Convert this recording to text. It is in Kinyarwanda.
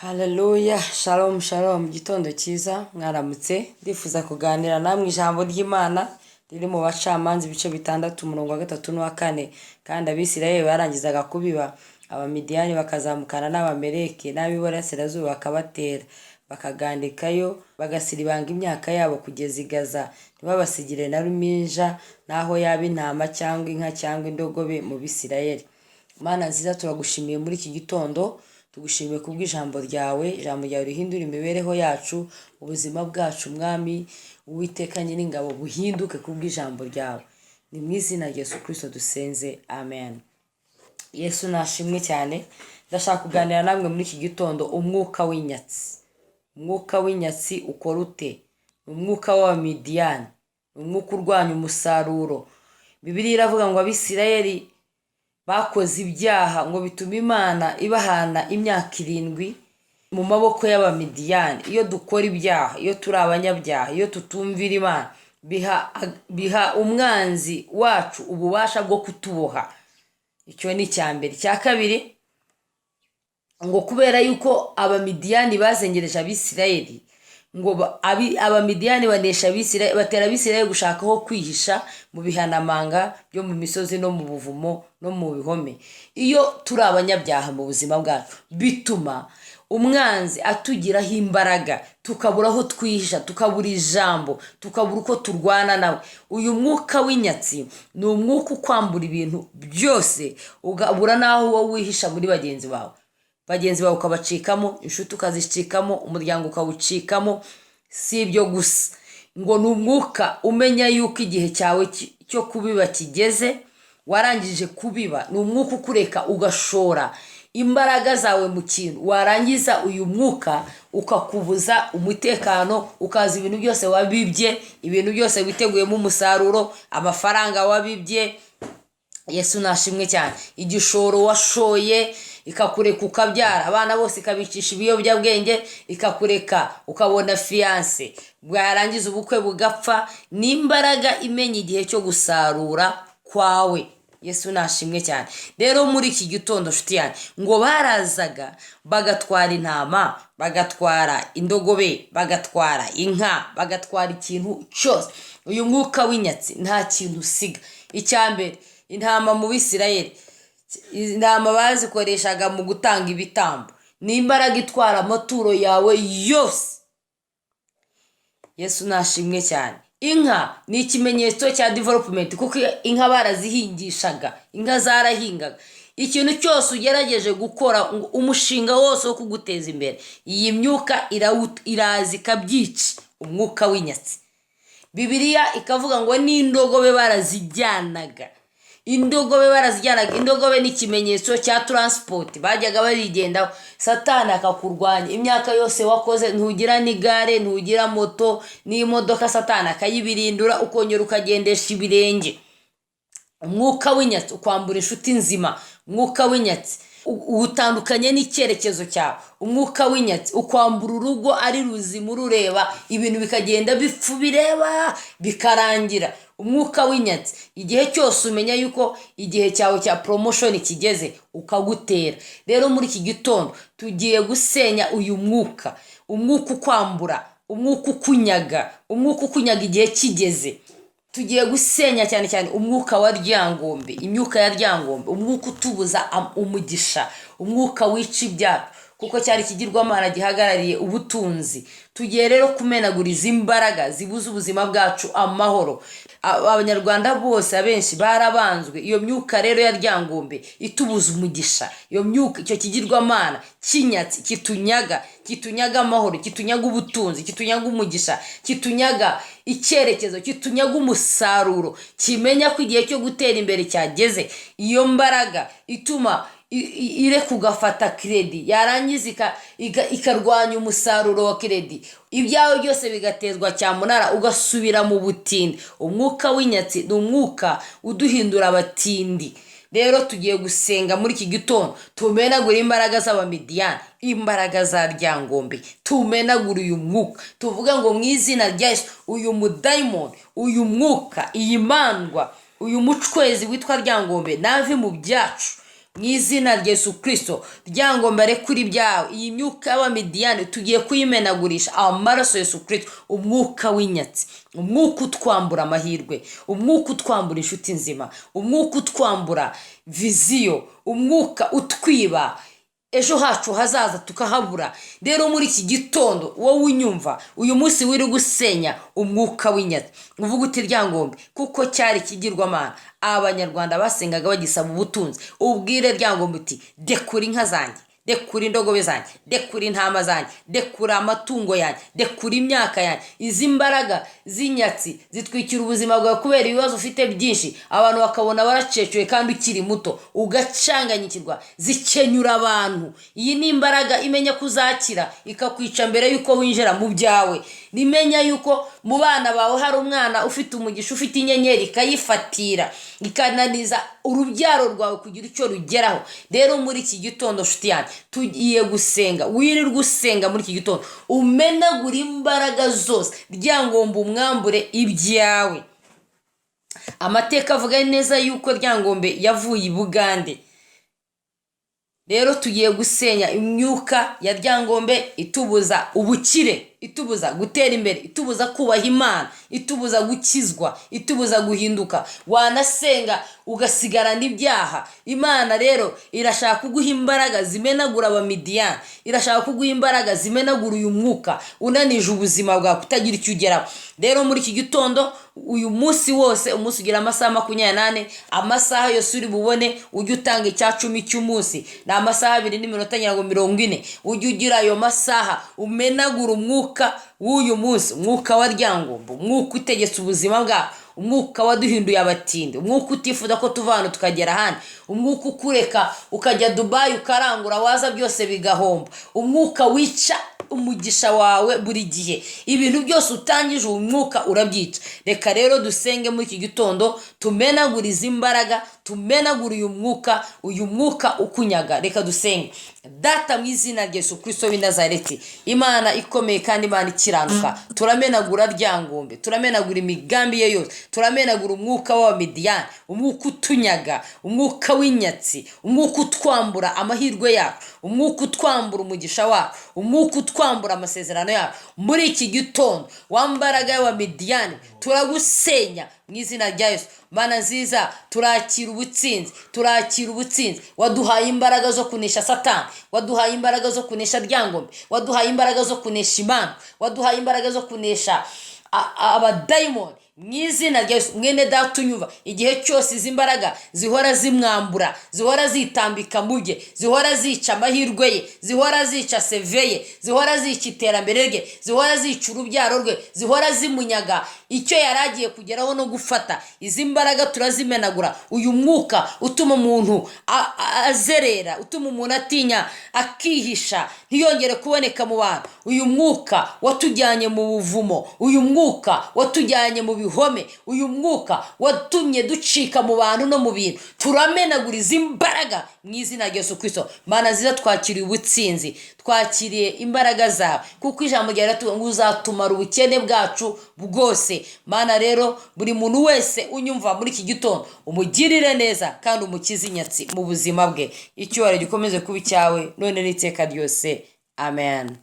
Haleluya, shalom shalom, gitondo cyiza, mwaramutse. Ndifuza kuganira namwe ijambo ry'Imana riri mu Bacamanza ibice 6 umurongo wa 3 n'uwa 4. Kandi Abisirayeli barangizaga kubiba, Abamidiyani bakazamukana n'Abameleki n'ab'iburasirazuba bakabatera, bakagandikayo bagasiribanga imyaka yabo kugeza i Gaza, ntibabasigire na ruminja naho yaba intama cyangwa inka cyangwa indogobe mu Bisirayeli. Mana nziza, turagushimiye muri iki gitondo, tugushimiye kubw'ijambo ryawe. Ijambo ryawe rihindura imibereho yacu, ubuzima bwacu. Mwami Uwiteka Nyiringabo, buhinduke kubw'ijambo ryawe. Ni mu izina rya Yesu Kristo dusenze, amen. Yesu nashimwe cyane. Ndashaka kuganira namwe muri iki gitondo umwuka w'inyatsi. Umwuka w'inyatsi ukora ute? Umwuka w'Abamidiyani, umwuka urwanya umusaruro. Bibiliya iravuga ngo Abisirayeli bakoze ibyaha ngo bituma Imana ibahana imyaka 7 mu maboko y'Abamidiyani. Iyo dukora ibyaha, iyo turi abanyabyaha, iyo tutumvira Imana, biha umwanzi wacu ububasha bwo kutuboha. Icyo ni icyambere. Cya kabiri, ngo kubera yuko Abamidiyani bazengereje Abisirayeli, ngo Abamidiyani banesha Abisirayeli, batera Abisirayeli gushaka aho kwihisha mu bihanamanga byo mu misozi no mu buvumo no mu bihome. Iyo turi abanyabyaha mu buzima bwacu, bituma umwanzi atugiraho imbaraga, tukabura aho twihisha, tukabura ijambo, tukabura uko turwana nawe. Uyu mwuka w'inyatsi ni umwuka ukwambura ibintu byose, ugabura naho wowe wihisha muri bagenzi bawe ukabacikamo, inshuti ukazicikamo, umuryango ukawucikamo. Si ibyo gusa, ngo ni umwuka umenya yuko igihe cyawe cyo kubiba kigeze, warangije kubiba. Ni umwuka ukureka ugashora imbaraga zawe mu kintu, warangiza uyu mwuka ukakubuza umutekano, ukaza ibintu byose wabibye, ibintu byose witeguyemo umusaruro, amafaranga wabibye. Yesu nashimwe cyane. Igishoro washoye ikakureka ukabyara abana bose, ikabicisha ibiyobyabwenge, ikakureka ukabona fiance, bwarangiza ubukwe bugapfa. N'imbaraga imenya igihe cyo gusarura kwawe. Yesu nashimwe cyane. Rero muri iki gitondo nshuti yanjye, ngo barazaga bagatwara intama, bagatwara indogobe, bagatwara inka, bagatwara ikintu cyose. Uyu mwuka w'inyatsi nta kintu usiga. Icyambere, intama mu Bisirayeli, intama bazikoreshaga mu gutanga ibitambo. Ni imbaraga itwara amaturo yawe yose. Yesu nashimwe cyane. Inka ni ikimenyetso cya development, kuko inka barazihingishaga, inka zarahingaga. Ikintu cyose ugerageje gukora, umushinga wose wo kuguteza imbere, iyi myuka iraza ikabyica. Umwuka w'inyatsi, Bibiliya ikavuga ngo n'indogobe barazijyanaga. Indogobe ni ikimenyetso cya transport, bajyaga barigendaho. Satani akakurwanya imyaka yose wakoze, ntugira n'igare, ntugira moto n'imodoka, Satani akayibirindura, ukongera ukagendesha ibirenge. Umwuka w'inyatsi ukwambura inshuti nzima. Umwuka w'inyatsi utandukanye n'icyerekezo cyawe. Umwuka w'inyatsi ukwambura urugo ari ruzima, urureba ibintu bikagenda bipfu, bireba bikarangira. Umwuka w'inyatsi igihe cyose umenya yuko igihe cyawe cya promotion kigeze, ukagutera. Rero muri iki gitondo tugiye gusenya uyu mwuka, umwuka ukwambura, umwuka ukunyaga igihe kigeze. Tugiye gusenya cyane cyane umwuka wa ryangombe, imyuka ya ryangombe, umwuka utubuza umugisha, umwuka wica ibyaha, kuko cyari ikigirwamana gihagarariye ubutunzi. Tugiye rero kumenaguriza imbaraga zibuza ubuzima bwacu amahoro. Abanyarwanda bose abenshi barabanzwe iyo myuka rero ya ryangombe itubuza umugisha. Iyo myuka, icyo kigirwamana kinyatsi kitunyaga amahoro, kitunyaga ubutunzi, kitunyaga umugisha, kitunyaga icyerekezo, kitunyaga umusaruro. Kimenya ko igihe cyo gutera imbere cyageze. Iyo mbaraga ituma ireka ugafata kredi, yarangiza ikarwanya umusaruro wa kredi, ibyawe byose bigatezwa cyamunara, ugasubira mu butindi. Umwuka w'inyatsi ni umwuka uduhindura abatindi. Rero tugiye gusenga muri iki gitondo, tumenagura imbaraga z'Abamidiyani, imbaraga za ryangombe, tumenagura uyu mwuka. Tuvuga ngo mu izina rya Yesu, uyu mudayimoni, uyu mwuka, iyi mandwa, uyu mucwezi witwa ryangombe nave mu byacu. mu izina rya Yesu Kristo, ryangombe arekure ibyawe. Iyi myuka y'abamidiyani tugiye kuyimenagurisha amaraso ya Yesu Kristo. Umwuka w'inyatsi, umwuka utwambura amahirwe, umwuka utwambura inshuti nzima, umwuka utwambura viziyo, umwuka utwiba ejo hacu hazaza tukahabura. Rero muri iki gitondo wowe unyumva, uyu munsi wiri gusenya umwuka w'inyatsi, uvuga uti ryangombe kuko cyari ikigirwamana abanyarwanda basengaga bagisaba ubutunzi, ubwire ryangombe uti dekura inka zanjye, dekura indogobe zanjye, dekura intama zanjye, dekura amatungo yanjye, dekura imyaka yanjye. Izi mbaraga z'inyatsi zitwikira ubuzima bwawe kubera ibibazo ufite byinshi, abantu bakabona baracecwe kandi ukiri muto ugacanganyikirwa, zikenyura abantu. Iyi ni imbaraga imenya kuzakira ikakwica mbere yuko winjira mu byawe. Nimenya yuko mu bana bawe hari umwana ufite umugisha, ufite inyenyeri, ikayifatira ikananiza urubyaro rwawe kugira icyo rugeraho. Rero muri iki gitondo nshuti yanjye tugiye gusenga, wirirwe usenga muri iki gitondo, umenagura imbaraga zose ryangombe umwambure ibyawe. Amateka avuga neza yuko ryangombe yavuye i Bugande. Rero tugiye gusenya imyuka ya ryangombe itubuza ubukire, itubuza gutera imbere, itubuza kubaha Imana, itubuza gukizwa, itubuza guhinduka. Wanasenga ugasigarana ibyaha. Imana rero irashaka kuguha imbaraga zimenagura abamidiyani, irashaka kuguha imbaraga zimenagura uyu mwuka unanije ubuzima bwawe kutagira icyo ugeraho. Rero muri iki gitondo, uyu munsi wose, umunsi ugira amasaha 28, amasaha yose uri bubone ujye utanga icya 10 cy'umunsi, ni amasaha 2:40. Ujye ugira ayo masaha umenagura umwuka w'uyu munsi, umwuka wa ryangombe, umwuka utegetse ubuzima bwawe, umwuka waduhinduye abatindi, umwuka utifuza ko tuva hano tukagera ahandi, umwuka ukureka ukajya Dubai ukarangura waza byose bigahomba, umwuka wica umugisha wawe buri gihe. Ibintu byose utangije uyu mwuka urabyica. Reka rero dusenge muri iki gitondo, tumenagura izi mbaraga, tumenagura uyu mwuka ukunyaga. Reka dusenge. Data mu izina rya Yesu Kristo w'i Nazareti, Imana ikomeye kandi Imana ikiranuka, turamenagura ryangombe, turamenagura imigambi ye yose, turamenagura umwuka w'abamidiyani, umwuka utunyaga, umwuka w'inyatsi, umwuka utwambura amahirwe yacu, umwuka utwambura umugisha wacu, umwuka utwambura amasezerano yacu. Muri iki gitondo wambaraga y'abamidiyani turagusenya mu izina rya Yesu. Mana nziza, turakira ubutsinzi, turakira ubutsinzi. Waduhaye imbaraga zo kunesha Satani, waduhaye imbaraga zo kunesha ryangombe, waduhaye imbaraga zo kunesha Imana, waduhaye imbaraga zo kunesha abadayimoni. mu izina rya Yesu. Mwene data unyumva, igihe cyose izi mbaraga zihora zimwambura, zihora zitambika mu bye, zihora zica amahirwe ye, zihora zica seveye, zihora zica iterambere rye, zihora zica urubyaro rwe, zihora zimunyaga icyo yaragiye kugeraho no gufata, izi mbaraga turazimenagura. Uyu mwuka utuma umuntu azerera, utuma umuntu atinya akihisha, ntiyongere kuboneka mu bantu. Uyu mwuka watujyanye mu buvumo, uyu mwuka watujyanye mu bihome, uyu mwuka watumye ducika mu bantu no mu bintu, turamenagura izi mbaraga mu izina rya Yesu Kristo. Mana nziza, twakiriye ubutsinzi, twakiriye imbaraga zawe, kuko ijambo ryawe riravuga ngo uzatumara ubukene bwacu bwose. Mana rero, buri muntu wese unyumva muri iki gitondo umugirire neza kandi umukize inyatsi mu buzima bwe. Icyubahiro gikomeze kuba icyawe none n'iteka ryose. Amen.